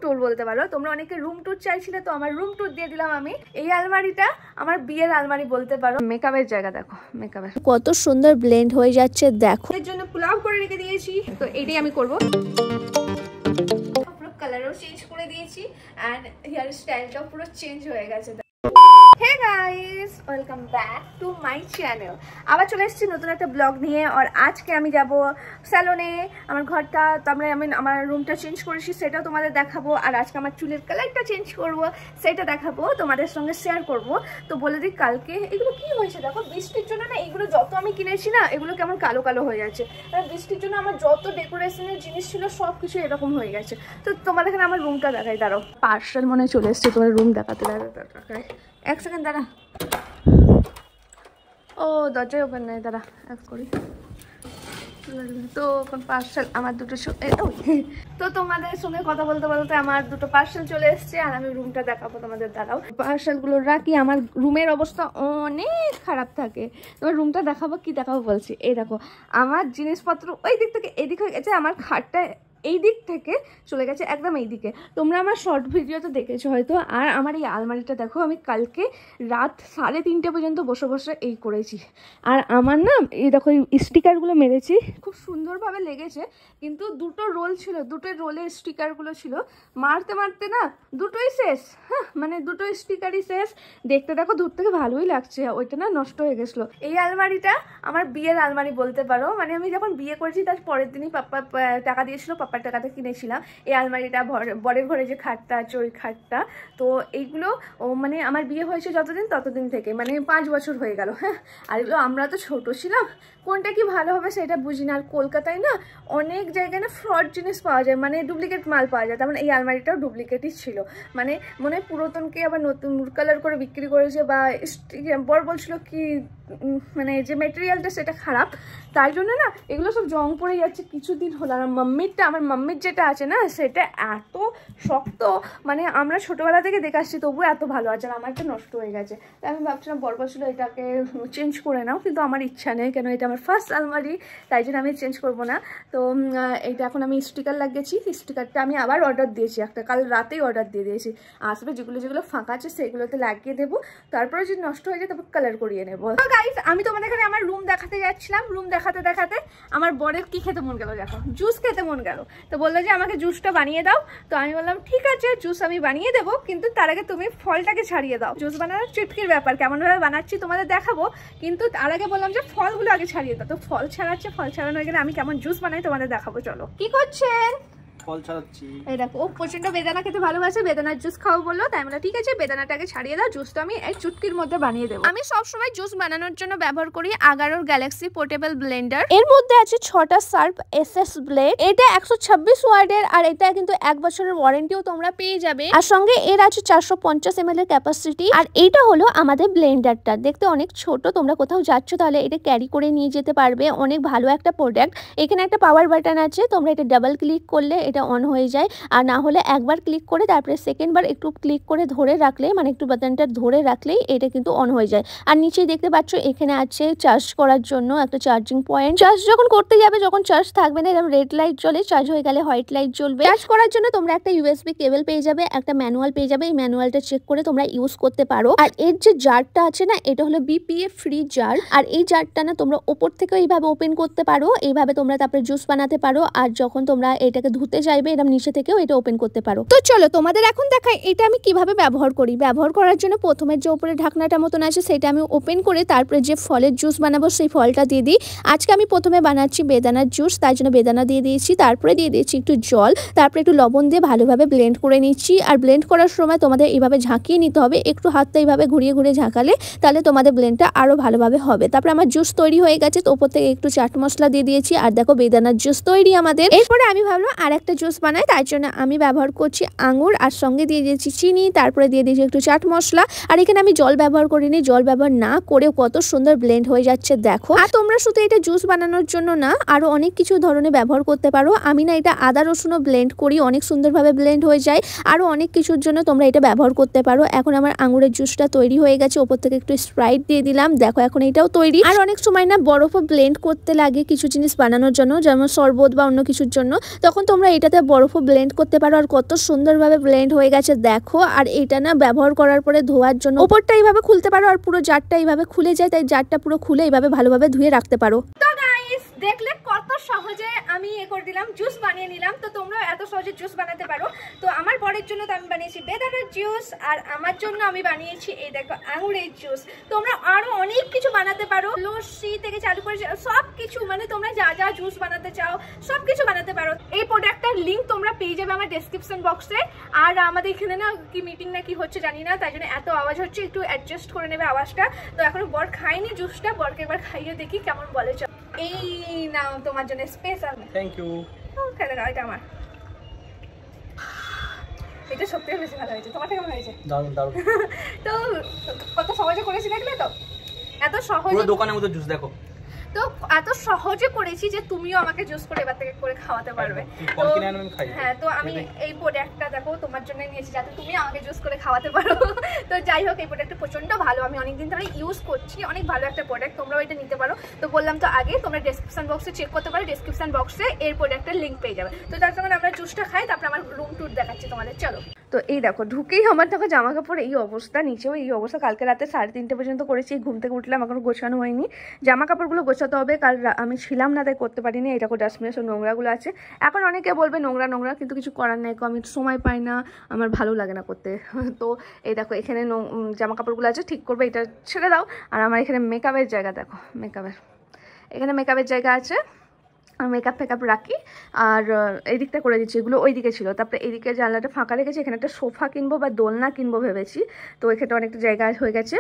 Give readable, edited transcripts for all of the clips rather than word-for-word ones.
Tour বলতে পারো। তোমরা অনেকে রুম ট্যুর চাইছিলে, তো আমার রুম ট্যুর দিয়ে দিলাম আমি। এই আলমারিটা আমার বিয়ের আলমারি বলতে পারো। মেকআপের জায়গা দেখো, মেকআপের কত সুন্দর ব্লেন্ড হয়ে যাচ্ছে দেখো। এর জন্য পোলাও করে রেখে দিয়েছি, তো এটাই আমি করবো। পুরো কালারও চেঞ্জ করে দিয়েছি এন্ড হেয়ার স্টাইলটাও পুরো চেঞ্জ হয়ে গেছে। Hey guys, welcome back to my channel. আবার চলে এসেছি নতুন একটা ব্লগ নিয়ে। আর আজকে আমি যাব স্যালনে। আমার ঘরটা তো আমি আমার রুমটা চেঞ্জ করেছি, সেটাও তোমাদের দেখাবো। আর আজকে আমার চুলের কালারটা চেঞ্জ করব, সেটা দেখাবো, তোমাদের সঙ্গে শেয়ার করব। তো বলে দিই, কালকে এগুলো কি হয়েছে দেখো, বৃষ্টির জন্য না এগুলো যত আমি কিনেছি না, এগুলো কেমন কালো কালো হয়ে যাচ্ছে। আর বৃষ্টির জন্য আমার যত ডেকোরেশনের জিনিস ছিল সব কিছু এরকম হয়ে গেছে। তো তোমাদের এখানে আমার রুমটা দেখাই, দাঁড়াও। পার্সেল মনে চলে এসছে, তোমার রুম দেখাতে দেখায়। এক সেকেন্ড দাঁড়া। ও দরজায় ওপেন নাই, দাঁড়া এক করি। তো পার্সেল আমার দুটো, তো তোমাদের সঙ্গে কথা বলতে বলতে আমার দুটো পার্সেল চলে এসছে আর আমি রুমটা দেখাবো তোমাদের। দাঁড়াও, পার্সেলগুলো রাখি। আমার রুমের অবস্থা অনেক খারাপ থাকে। তোমার রুমটা দেখাবো, কি দেখাবো বলছি। এই দেখো, আমার জিনিসপত্র ওই দিক থেকে এদিক হয়ে গেছে। আমার খাটটা এই দিক থেকে চলে গেছে একদম এই দিকে। তোমরা আমার শর্ট ভিডিওতে দেখেছো হয়তো। আর আমার এই আলমারিটা দেখো, আমি কালকে রাত 3:30 পর্যন্ত বসে বসে এই করেছি। আর আমার না এই দেখো, এই স্টিকারগুলো মেরেছি, খুব সুন্দরভাবে লেগেছে। কিন্তু দুটো রোল ছিল, দুটো রোলের স্টিকারগুলো ছিল, মারতে মারতে না দুটোই শেষ। হ্যাঁ, মানে দুটো স্টিকারই শেষ। দেখতে দেখো দূর থেকে ভালোই লাগছে, ওইটা না নষ্ট হয়ে গেছিলো। এই আলমারিটা আমার বিয়ের আলমারি বলতে পারো। মানে আমি যখন বিয়ে করেছি তার পরের দিনই পাপ্পা টাকা দিয়েছিল, পাপ্পার টাকাতে কিনেছিলাম এই আলমারিটা। বরের ঘরে যে খাটটা আছে ওই খাটটা। তো এইগুলো মানে আমার বিয়ে হয়েছে যতদিন ততদিন থেকে, মানে 5 বছর হয়ে গেল। হ্যাঁ, আর এগুলো আমরা তো ছোট ছিলাম, কোনটা কি ভালো হবে সেটা বুঝি না। আর কলকাতায় না অনেক জায়গায় না ফ্রড জিনিস পাওয়া যায়, মানে ডুপ্লিকেট মাল পাওয়া যায়। তার মানে এই আলমারিটাও ডুপ্লিকেটই ছিল। মানে মনে হয় পুরাতনকে আবার নতুন কালার করে বিক্রি করেছে, বা বর বলছিল কি মানে যে মেটেরিয়ালটা সেটা খারাপ, তাই জন্য না এগুলো সব জং পড়ে যাচ্ছে কিছুদিন হলো। আর আমার মাম্মির যেটা আছে না, সেটা এত শক্ত, মানে আমরা ছোটোবেলা থেকে দেখে আসছি, তবুও এত ভালো আছে। আর আমারটা নষ্ট হয়ে গেছে। তাই আমি ভাবছিলাম বর বলছিল এটাকে চেঞ্জ করে নাও, কিন্তু আমার ইচ্ছা নেই, কেন এটা আমার ফার্স্ট আলমারি, তাই জন্য আমি চেঞ্জ করবো না। তো এইটা এখন আমি স্টিকার লাগিয়েছি। স্টিকারটা আমি আবার অর্ডার দিয়েছি, একটা কাল রাতেই অর্ডার দিয়ে দিয়েছি। আসবে যেগুলো ফাঁকা আছে সেগুলোতে লাগিয়ে দেবো, তারপরে যদি নষ্ট হয়ে যায় তারপর কালার করিয়ে নেবো। গাইস, আমি তোমাদের এখানে আমার রুম দেখাতে যাচ্ছিলাম। রুম দেখাতে দেখাতে আমার বরের কি খেতে মন গেল দেখো, জুস খেতে মন গেল। তো বললো যে আমাকে জুসটা বানিয়ে দাও। তো আমি বললাম ঠিক আছে, জুস আমি বানিয়ে দেবো, কিন্তু তার আগে তুমি ফলটাকে ছাড়িয়ে দাও। জুস বানানোর চুটকির ব্যাপার, কেমনভাবে বানাচ্ছি তোমাদের দেখাবো, কিন্তু তার আগে বললাম যে ফলগুলো আগে ছাড়িয়ে দাও। তো ফল ছাড়াচ্ছে, ফল ছাড়ানো হয়ে গেলে আমি কেমন জুস বানাই তোমাদের দেখাবো। চলো, কি করছেন? ফল ছাড়াচ্ছি। এই দেখো, ও প্রচন্ড বেদানা খেতে ভালোবাসে, বেদানার জুস খাও বললো। তাই বললাম ঠিক আছে, বেদানাটাকে ছাড়িয়ে দাও, জুসটা আমি এক চুটকির মধ্যে বানিয়ে দেবো। আমি সবসময় জুস বানানোর জন্য ব্যবহার করি আগারোর গ্যালাক্সি পোর্টেবল ব্লেন্ডার। এর মধ্যে আছে 6টা সার্প এসএস ব্লেড। এটা 126 ওয়াটের, আর এটা কিন্তু 1 বছরের ওয়ারেন্টিও তোমরা পেয়ে যাবে। আর সঙ্গে এর আছে 450 ml এর ক্যাপাসিটি। আর এইটা হলো আমাদের ব্লেন্ডারটা, দেখতে অনেক ছোট। তোমরা কোথাও যাচ্ছ তাহলে এটা ক্যারি করে নিয়ে যেতে পারবে, অনেক ভালো একটা প্রোডাক্ট। এখানে একটা পাওয়ার বাটন আছে, তোমরা এটা ডাবল ক্লিক করলে এটা অন হয়ে যায়। আর না হলে একবার ক্লিক করে তারপরে সেকেন্ডবার একটু ক্লিক করে ধরে রাখলে, মানে একটু বাটনটা ধরে রাখলেই এটা কিন্তু অন হয়ে যায়। আর নিচেই দেখতে পাচ্ছ এখানে আছে চার্জ করার জন্য একটা চার্জিং পয়েন্ট। চার্জ যখন করতে যাবে, যখন চার্জ থাকবে না, এরকম রেড লাইট জ্বলে, চার্জ হয়ে গেলে হোয়াইট লাইট জ্বলবে। চার্জ করার জন্য তোমরা একটা ইউএসবি কেবল পেয়ে যাবে, একটা ম্যানুয়াল পেয়ে যাবে। এই ম্যানুয়ালটা চেক করে তোমরা ইউজ করতে পারো। আর এর যে জারটা আছে না, এটা হলো বিপিএ ফ্রি জার। আর এই জারটা না তোমরা ওপর থেকে এইভাবে ওপেন করতে পারো, এইভাবে তোমরা তারপরে জুস বানাতে পারো। আর যখন তোমরা এটাকে ধুতে চাইবে, এরকম নিচে থেকেও এটা ওপেন করতে পারো। তো চলো তোমাদের এখন দেখাই এটা আমি কিভাবে ব্যবহার করি। ব্যবহার করার জন্য প্রথমে যে উপরে ঢাকনাটা মতন আছে সেটা আমি ওপেন করে তারপরে যে ফলের জুস বানাবো সেই ফলটা দিয়ে দিই। আজকে আমি প্রথমে বানাচ্ছি বেদানার জুস, তাই জন্য বেদানা দিয়ে দিয়েছি, তারপরে দিয়ে দিয়েছি একটু জল, তারপরে একটু লবণ দিয়ে ভালোভাবে ব্লেন্ড করে নিচ্ছি। আর ব্লেন্ড করার সময় তোমাদের এইভাবে ঝাঁকিয়ে নিতে হবে, একটু হাতটা এইভাবে ঘুরিয়ে ঘুরিয়ে ঝাঁকালে তাহলে তোমাদের ব্লেন্ডটা আরো ভালোভাবে হবে। তারপরে আমার জুস তৈরি হয়ে গেছে, তো উপর থেকে একটু চাট মশলা দিয়ে দিয়েছি। আর দেখো বেদানার জুস তৈরি আমাদের। এরপরে আমি ভাবলাম আর একটা জুস বানাই, তাই জন্য আমি ব্যবহার করছি আঙুর, আর সঙ্গে দিয়ে দিয়েছি চিনি, তারপরে দিয়ে দিয়েছি একটু চাট মশলা। আর এখানে আমি জল ব্যবহার করিনি, জল ব্যবহার না করেও কত সুন্দর ব্লেন্ড হয়ে যাচ্ছে দেখো। আর তোমরা শুধু এটা জুস বানানোর জন্য না, আরো অনেক কিছু ধরনের ব্যবহার করতে পারো। আমি না এটা আদা রসুনও ব্লেন্ড করি, অনেক সুন্দরভাবে ব্লেন্ড হয়ে যায়। আরো অনেক কিছুর জন্য তোমরা এটা ব্যবহার করতে পারো। এখন আমার আঙুরের জুসটা তৈরি হয়ে গেছে, ওপর থেকে একটু স্প্রাইট দিয়ে দিলাম, দেখো এখন এটাও তৈরি। আর অনেক সময় না বরফও ব্লেন্ড করতে লাগে কিছু জিনিস বানানোর জন্য, যেমন শরবত বা অন্য কিছুর জন্য, তখন তোমরা এটাতে বরফও ব্লেন্ড করতে পারো। আর কত সুন্দরভাবে ব্লেন্ড হয়ে গেছে দেখো। আর এটা না ব্যবহার করার পরে ধোয়ার জন্য ওপরটা এইভাবে খুলতে পারো আর পুরো জারটা এইভাবে খুলে যায়, তাই জারটা পুরো খুলে এইভাবে ভালোভাবে ধুয়ে রাখতে পারো। তো গাইস দেখলে কত সহজে আমি করে দিলাম, জুস বানিয়ে নিলাম। তো তোমরা এত সহজে জুস বানাতে পারো। তো আমার বরের জন্য তো আমি বানিয়েছি বেদানার জুস, আর আমার জন্য আমি বানিয়েছি এই দেখো আঙুরের জুস। তোমরা আরো অনেক কিছু বানাতে পারো, লস্যি থেকে চালু করে সব কিছু, মানে তোমরা যা যা জুস বানাতে চাও সব কিছু বানাতে পারো। এই প্রোডাক্টটার লিঙ্ক তোমরা পেয়ে যাবে আমার ডেসক্রিপশন বক্সে। আর আমাদের এখানে না কি মিটিং না কি হচ্ছে জানি না, তাই জন্য এত আওয়াজ হচ্ছে, একটু অ্যাডজাস্ট করে নেবে আওয়াজটা। তো এখনো বর খাইনি জুসটা, বরকে একবার খাইয়ে দেখি কেমন বলে। এই নাও তোমার জন্য স্পেশাল। Thank you. খেলে নাও, এটা আমার। এটা সত্যিই বেশি ভালো হয়েছে। তোমার কেমন হয়েছে? দারুণ দারুণ। তো কত সহজে করেছি দেখলে তো, এত সহজে পুরো দোকানের মতো জুস দেখো। তো এত সহজে করেছি যে তুমিও আমাকে জুস করে এবার থেকে করে খাওয়াতে পারবে। হ্যাঁ, তো আমি এই প্রোডাক্টটা দেখো তোমার জন্য নিয়েছি যাতে তুমি আমাকে জুস করে খাওয়াতে পারো। তো যাই হোক, এই প্রোডাক্টটা প্রচন্ড ভালো, আমি অনেকদিন ধরে ইউজ করছি, অনেক ভালো একটা প্রোডাক্ট, তোমরাও এটা নিতে পারো। তো বললাম তো আগে, তোমরা ডেসক্রিপশন বক্সে চেক করতে পারো, ডেসক্রিপশন বক্সে এর প্রোডাক্টের লিঙ্ক পেয়ে যাবে। তো তার সঙ্গে আমরা জুসটা খাই, তারপরে আমার রুম ট্যুর দেখাচ্ছি তোমাদের, চলো। তো এই দেখো ঢুকেই আমার দেখো জামা কাপড় এই অবস্থা, নিচেও এই অবস্থা। কালকে রাতে 3:30 পর্যন্ত করেছি, ঘুম থেকে উঠলাম, এখনো গোছানো হয়নি। জামা কাপড়গুলো গোছাতে হবে, কাল আমি ছিলাম না তাই করতে পারিনি। এই দেখো ডাস্টবিনে সব নোংরাগুলো আছে। এখন অনেকে বলবে নোংরা নোংরা, কিন্তু কিছু করার নেই, আমি সময় পাই না, আমার ভালো লাগে না করতে। তো এই দেখো এখানে জামা কাপড়গুলো আছে, ঠিক করবে, এটা ছেড়ে দাও। আর আমার এখানে মেকআপের জায়গা দেখো, এখানে মেকআপের জায়গা আছে, মেকআপ ফেকআপ রাখি। আর এই দিকটা করে দিচ্ছি, এগুলো ওই দিকে ছিল। তারপরে এইদিকে জানলাটা ফাঁকা রেখেছি, এখানে একটা সোফা কিনবো বা দোলনা কিনবো ভেবেছি। তো এখানে অনেকটা জায়গা হয়ে গেছে।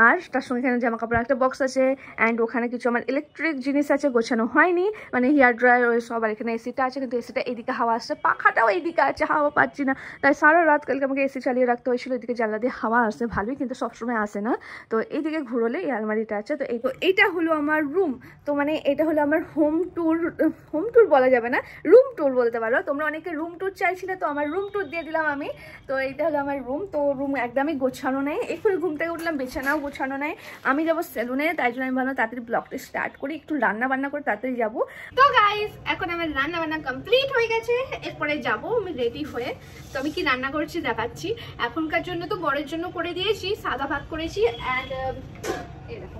আর তার সঙ্গে এখানে জামা কাপড় একটা বক্স আছে, অ্যান্ড ওখানে কিছু আমার ইলেকট্রিক জিনিস আছে, গোছানো হয়নি, মানে হেয়ার ড্রায়ার ওই সব। আর এখানে এসিটা আছে, কিন্তু এসিটা এইদিকে হাওয়া আসছে, পাখাটাও এইদিকে আছে, হাওয়া পাচ্ছি না। তাই সারা রাত কালকে আমাকে এসি চালিয়ে রাখতে হয়েছিল। এদিকে জানলা দিয়ে হাওয়া আসে ভালোই, কিন্তু সবসময় আসে না। তো এইদিকে ঘুরোলে এই আলমারিটা আছে। তো এইটা হলো আমার রুম। তো মানে এটা হলো আমার হোম ট্যুর বলা যাবে না, রুম ট্যুর বলতে পারো। তোমরা অনেকে রুম ট্যুর চাইছিলে, তো আমার রুম ট্যুর দিয়ে দিলাম আমি। তো এইটা হলো আমার রুম। তো রুম একদমই গোছানো নেই, এক্ষুনি ঘুম থেকে উঠলাম, বিছানাও গোছানো নেই। আমি যাবো সেলুনে, তাই জন্য আমি ভাবলাম তাড়াতাড়ি ব্লগটা স্টার্ট করি, একটু রান্না বান্না করে তাড়াতাড়ি যাবো। তো গাইস এখন আমার রান্না বান্না কমপ্লিট হয়ে গেছে, এরপরে যাবো আমি রেডি হয়ে। তো আমি কি রান্না করেছি দেখাচ্ছি। এখনকার জন্য তো বরের জন্য করে দিয়েছি, সাদা ভাত করেছি, অ্যান্ড এই দেখো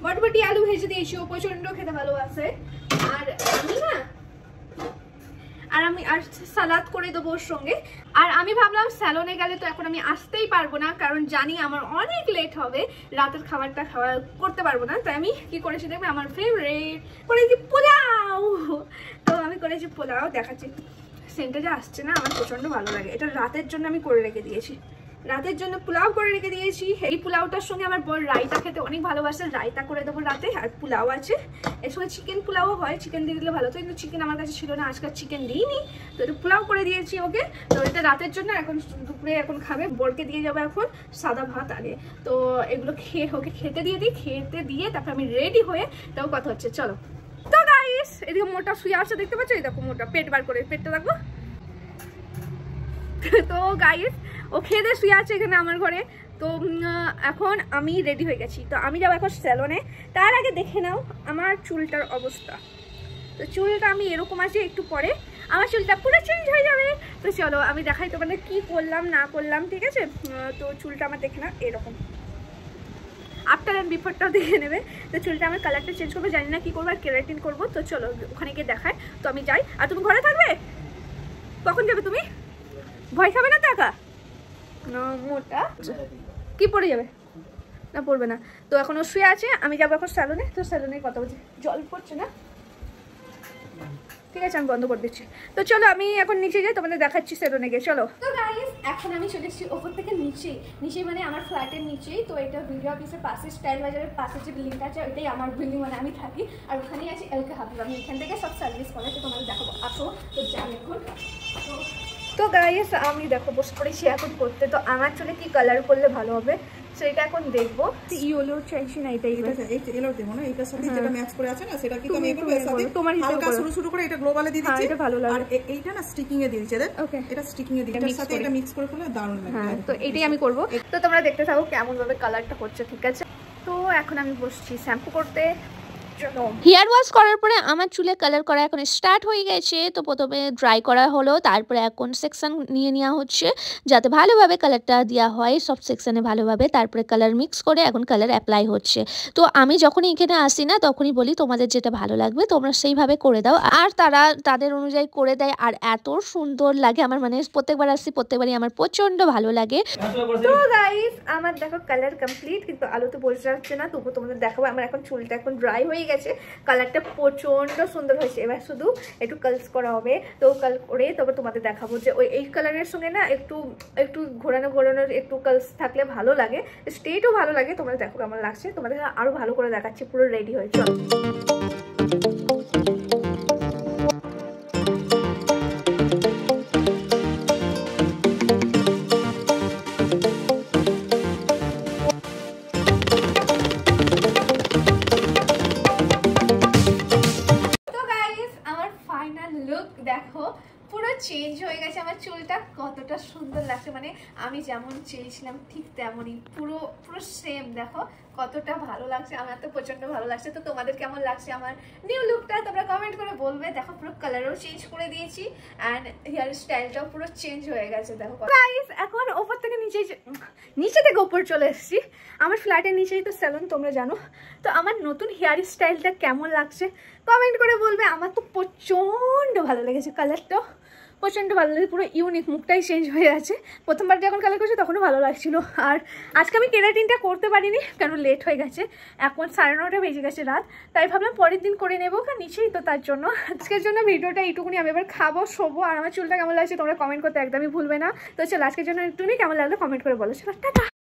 বটবটি আলু ভেজে দিয়েছি, ও প্রচন্ড খেতে ভালোবাসে। আর আমি সালাদ করে দেবো ওর সঙ্গে। আর আমি ভাবলাম স্যালনে গেলে তো এখন আমি আসতেই পারবো না, কারণ জানি আমার অনেক লেট হবে, রাতের খাবারটা করতে পারবো না। তাই আমি কি করেছি দেখবে, আমার ফেভারিট করেছি পোলাও। তো আমি করেছি পোলাও, দেখাচ্ছি। সেন্টটা যে আসছে না, আমার প্রচন্ড ভালো লাগে। এটা রাতের জন্য আমি করে রেখে দিয়েছি, রাতের জন্য পোলাও করে রেখে দিয়েছি। এই পোলাওটার সঙ্গে আমার বর রায়তা খেতে অনেক ভালোবাসে, রায়তা করে দেবো রাতে। আর পোলাও আছে, এর সঙ্গে চিকেন পোলাও হয়, চিকেন দিয়ে দিলে ভালো। তো কিন্তু চিকেন আমার কাছে ছিল না, আজকাল চিকেন দিইনি, তো একটু পোলাও করে দিয়েছি ওকে। তো এটা রাতের জন্য, এখন দুপুরে এখন খাবে, বরকে দিয়ে যাবে এখন সাদা ভাত আগে। তো এগুলো ওকে খেতে দিয়ে দিই, খেতে দিয়ে তারপর আমি রেডি হয়ে তাও কথা হচ্ছে, চলো। তো গাইস এদিকে মোটা শুয়ে আছে, দেখতে পাচ্ছ, এই দেখো মোটা, পেট বার করে, পেটটা দেখো। তো গাইস ও খেয়ে দিয়ে শুয়ে আছে এখানে আমার ঘরে। তো এখন আমি রেডি হয়ে গেছি, তো আমি যাবো এখন স্যালনে। তার আগে দেখে নাও আমার চুলটার অবস্থা। তো চুলটা আমি এরকম আছে, একটু পরে আমার চুলটা পুরো চেঞ্জ হয়ে যাবে। তো চলো আমি দেখাই তোমাদের কি করলাম না করলাম, ঠিক আছে। তো চুলটা আমার দেখে নাও এরকম, আফটার অ্যান্ড বিফোরটাও দেখে নেবে। তো চুলটা আমার কালারটা চেঞ্জ করবো, জানি না কি করবো, আর কেরাটিন করবো। তো চলো ওখানে গিয়ে দেখায়। তো আমি যাই। আর তুমি ঘরে থাকবে? কখন যাবে তুমি? ভয় খাবে না? টাকা না মোটা কি পড়ে যাবে না, পড়বে না। তো এখন ও শুয়ে আছে, আমি যাবো এখন স্যালুনে। তো স্যালুনে কথা বলছি, জল পড়ছে না, ঠিক আছে আমি বন্ধ করে দিচ্ছি। তো চলো আমি এখন নিচে যাই, তোমাদের দেখাচ্ছি স্যালুনে গিয়ে, চলো। তো গাইস এখন আমি চলে এসেছি ওপর থেকে নিচে মানে আমার ফ্ল্যাটের নিচেই। তো এটা ভিডিও অফিসের পাশে, স্টাইল বাজারের পাশে যে বিল্ডিংটা আছে ওইটাই আমার বিল্ডিং, মানে আমি থাকি। আর ওখানেই আছে এলকে হাবিব, আমি এখান থেকে সব সার্ভিস করে। তো তোমাদের দেখাবো, আসো। তো যাই এখন। তো গাইস আমি দেখো বসে পড়েছি এখন করতে। তো আমার চুলে কি কালার করলে ভালো হবে সেটা এখন দেখবো। ইয়েলো চাইছি না, এটাই এলো দেবো না, এটার সাথে যেটা ম্যাচ করে আছে না সেটা কি আমি একটু এর সাথে তোমার হালকা শুরু করে এটা গ্লোবালে দিয়ে দিচ্ছি, এটা ভালো লাগে। আর এইটা না স্টিকিং এ দিয়ে দিচ্ছি, ওকে এটা স্টিকিং এ দিচ্ছি, এর সাথে এটা মিক্স করে ফেলে দারুণ লাগে। হ্যাঁ তো এটাই আমি করব। তো তোমরা দেখতে থাকো কেমন ভাবে কালারটা হচ্ছে, ঠিক আছে। তো এখন আমি বসছি শ্যাম্পু করতে। হেয়ার ওয়াশ করার পরে আমার চুলে কালার করা এখন স্টার্ট হয়ে গেছে। তো প্রথমে ড্রাই করা হলো, তারপরে এখন সেকশন নিয়ে নেওয়া হচ্ছে যাতে ভালোভাবে কালারটা দেওয়া হয় সব সেকশনে ভালোভাবে। তারপরে কালার মিক্স করে এখন কালার অ্যাপ্লাই হচ্ছে। তো আমি যখনই এখানে আসি না তখনই বলি তোমাদের যেটা ভালো লাগবে তোমরা সেইভাবে করে দাও, আর তারা তাদের অনুযায়ী করে দেয়। আর এত সুন্দর লাগে আমার, মানে প্রত্যেকবার আসি প্রত্যেকবারই আমার প্রচন্ড ভালো লাগে। তো গাইস আমার দেখো কালার কমপ্লিট, কিন্তু আলো তো বোঝা যাচ্ছে না, তবু তোমাদের দেখাবো। আমার এখন চুলটা এখন ড্রাই হয়ে গেছে, কালারটা প্রচন্ড সুন্দর হয়েছে। এবার শুধু একটু কালস করা হবে, তো কাল করে তবে তোমাদের দেখাবো যে ওই এই কালারের সঙ্গে না একটু একটু ঘোরানোর একটু কালস থাকলে ভালো লাগে, স্ট্রেটও ভালো লাগে। তোমরা দেখো কেমন লাগছে, তোমাদের আরো ভালো করে দেখাচ্ছি। পুরো রেডি হয়ে চলো। দেখো পুরো চেঞ্জ হয়ে গেছে আমার চুলটা, কতটা সুন্দর লাগছে, মানে আমি যেমন চেয়েছিলাম ঠিক তেমনই, পুরো সেম। দেখো কতটা ভালো লাগছে, আমার তো প্রচন্ড ভালো লাগছে। তো তোমাদের কেমন লাগছে আমার নিউ লুকটা তোমরা কমেন্ট করে বলবে। দেখো পুরো কালারও চেঞ্জ করে দিয়েছি অ্যান্ড হেয়ার স্টাইলটাও পুরো চেঞ্জ হয়ে গেছে। দেখো গাইস এখন ওপর থেকে নিচে থেকে ওপর চলে এসেছি। আমার ফ্ল্যাটের নিচেই তো স্যালন তোমরা জানো। তো আমার নতুন হেয়ার স্টাইলটা কেমন লাগছে কমেন্ট করে বলবে। আমার তো প্রচন্ড ভালো লেগেছে, কালারটাও প্রচন্ড ভালো লাগে, পুরো ইউনিক, মুখটাই চেঞ্জ হয়ে আছে। প্রথমবার যখন কালার করছি তখনও ভালো লাগছিল। আর আজকে আমি কেরাটিনটা করতে পারিনি কারণ লেট হয়ে গেছে, এখন 9:30 বেজে গেছে রাত, তাই ভাবলাম পরের দিন করে নেবো, কারণ নিচেই তো তার জন্য। আজকের জন্য ভিডিওটা এইটুকুনি, আমি এবার খাবো শোবো। আর আমার চুলটা কেমন লাগছে তোমরা কমেন্ট করতে একদমই ভুলবে না। তো চলো আজকের জন্য একটুকুনি, কেমন লাগলো কমেন্ট করে বলো। চলো টাটা।